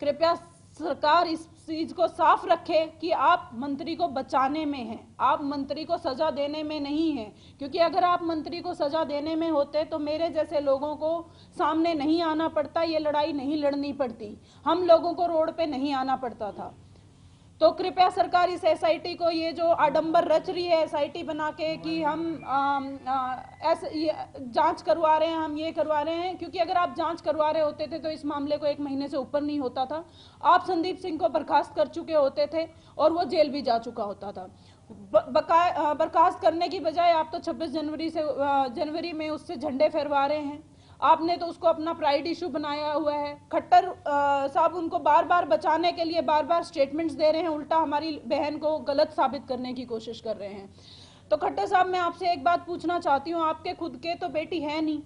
कृपया सरकार इस चीज को साफ रखे कि आप मंत्री को बचाने में हैं, आप मंत्री को सजा देने में नहीं हैं। क्योंकि अगर आप मंत्री को सजा देने में होते तो मेरे जैसे लोगों को सामने नहीं आना पड़ता, ये लड़ाई नहीं लड़नी पड़ती, हम लोगों को रोड पे नहीं आना पड़ता था। तो कृपया सरकार इस एसआईटी को, ये जो आडंबर रच रही है एसआईटी बना के कि हम जांच करवा रहे हैं, हम ये करवा रहे हैं, क्योंकि अगर आप जांच करवा रहे होते थे तो इस मामले को 1 महीने से ऊपर नहीं होता था। आप संदीप सिंह को बर्खास्त कर चुके होते थे और वो जेल भी जा चुका होता था। बर्खास्त करने की बजाय आप तो 26 जनवरी में उससे झंडे फहरवा रहे हैं। आपने तो उसको अपना प्राइड इशू बनाया हुआ है। खट्टर साहब उनको बार बार बचाने के लिए बार बार स्टेटमेंट्स दे रहे हैं, उल्टा हमारी बहन को गलत साबित करने की कोशिश कर रहे हैं। तो खट्टर साहब, मैं आपसे एक बात पूछना चाहती हूँ, आपके खुद के तो बेटी है नहीं,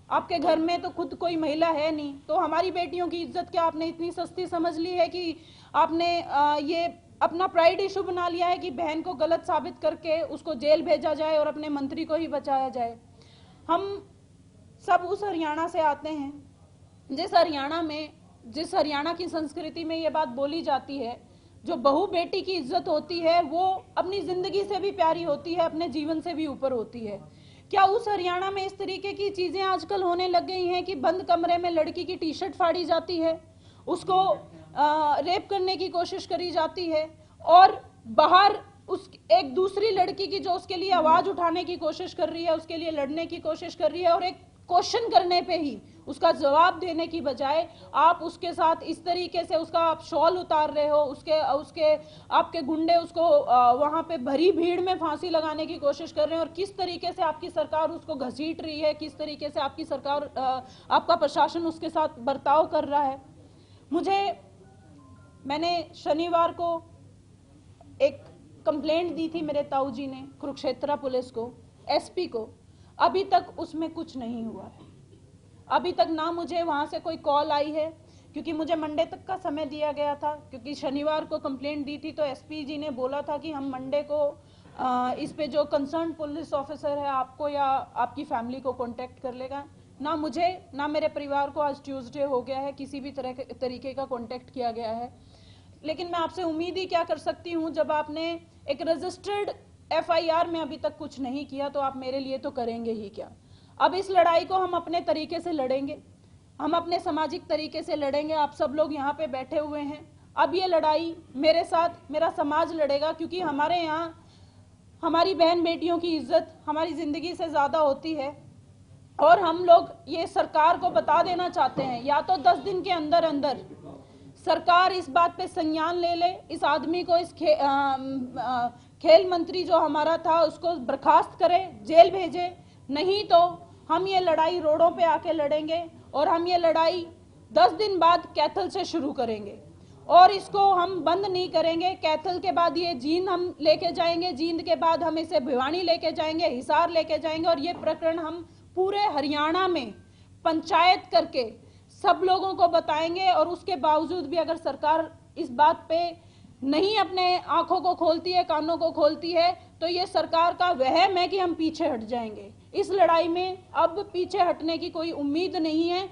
आपके घर में तो खुद कोई महिला है नहीं, तो हमारी बेटियों की इज्जत क्या आपने इतनी सस्ती समझ ली है कि आपने ये अपना प्राइड इशू बना लिया है कि बहन को गलत साबित करके उसको जेल भेजा जाए और अपने मंत्री को ही बचाया जाए। हम सब उस हरियाणा से आते हैं जिस हरियाणा की संस्कृति में ये बात बोली जाती है, जो बहू बेटी की इज्जत होती है वो अपनी जिंदगी से भी प्यारी होती है, अपने जीवन से भी ऊपर होती है। क्या उस हरियाणा में इस तरीके की चीजें आजकल होने लग गई हैं कि बंद कमरे में लड़की की टी शर्ट फाड़ी जाती है, उसको रेप करने की कोशिश करी जाती है, और बाहर उस एक दूसरी लड़की की जो उसके लिए आवाज उठाने की कोशिश कर रही है, उसके लिए लड़ने की कोशिश कर रही है, और एक क्वेश्चन करने पे ही उसका जवाब देने की बजाय आप उसके साथ इस तरीके से उसका आप शॉल उतार रहे हो, उसके आपके गुंडे उसको वहां पे भरी भीड़ में फांसी लगाने की कोशिश कर रहे हैं, और किस तरीके से आपकी सरकार उसको घसीट रही है, किस तरीके से आपकी सरकार आपका प्रशासन उसके साथ बर्ताव कर रहा है। मैंने शनिवार को एक कंप्लेंट दी थी मेरे ताऊ जी ने कुरुक्षेत्र पुलिस को, एसपी को, अभी तक उसमें कुछ नहीं हुआ है। अभी तक ना मुझे वहां से कोई कॉल आई है, क्योंकि मुझे मंडे तक का समय दिया गया था, क्योंकि शनिवार को कंप्लेंट दी थी तो एसपी जी ने बोला था कि हम मंडे को इस पे जो कंसर्न पुलिस ऑफिसर है आपको या आपकी फैमिली को कांटेक्ट कर लेगा। ना मुझे ना मेरे परिवार को आज ट्यूसडे हो गया है किसी भी तरीके का कांटेक्ट किया गया है। लेकिन मैं आपसे उम्मीद ही क्या कर सकती हूँ, जब आपने एक रजिस्टर्ड एफआईआर में अभी तक कुछ नहीं किया तो आप मेरे लिए तो करेंगे ही क्या। अब इस लड़ाई को हम अपने तरीके से लड़ेंगे, हम अपने सामाजिक तरीके से लड़ेंगे। आप सब लोग यहाँ पे बैठे हुए हैं, अब ये लड़ाई मेरे साथ मेरा समाज लड़ेगा, क्योंकि हमारे यहाँ हमारी बहन बेटियों की इज्जत हमारी जिंदगी से ज्यादा होती है। और हम लोग ये सरकार को बता देना चाहते हैं, या तो 10 दिन के अंदर अंदर सरकार इस बात पे संज्ञान ले ले, इस आदमी को, इस खेल मंत्री जो हमारा था उसको बर्खास्त करे, जेल भेजे, नहीं तो हम ये लड़ाई रोडों पे आके लड़ेंगे। और हम ये लड़ाई 10 दिन बाद कैथल से शुरू करेंगे और इसको हम बंद नहीं करेंगे। कैथल के बाद ये जींद हम लेके जाएंगे, जींद के बाद हम इसे भिवानी लेके जाएंगे, हिसार लेके जाएंगे, और ये प्रकरण हम पूरे हरियाणा में पंचायत करके सब लोगों को बताएंगे। और उसके बावजूद भी अगर सरकार इस बात पे नहीं अपने आंखों को खोलती है, कानों को खोलती है, तो ये सरकार का वहम है कि हम पीछे हट जाएंगे। इस लड़ाई में अब पीछे हटने की कोई उम्मीद नहीं है।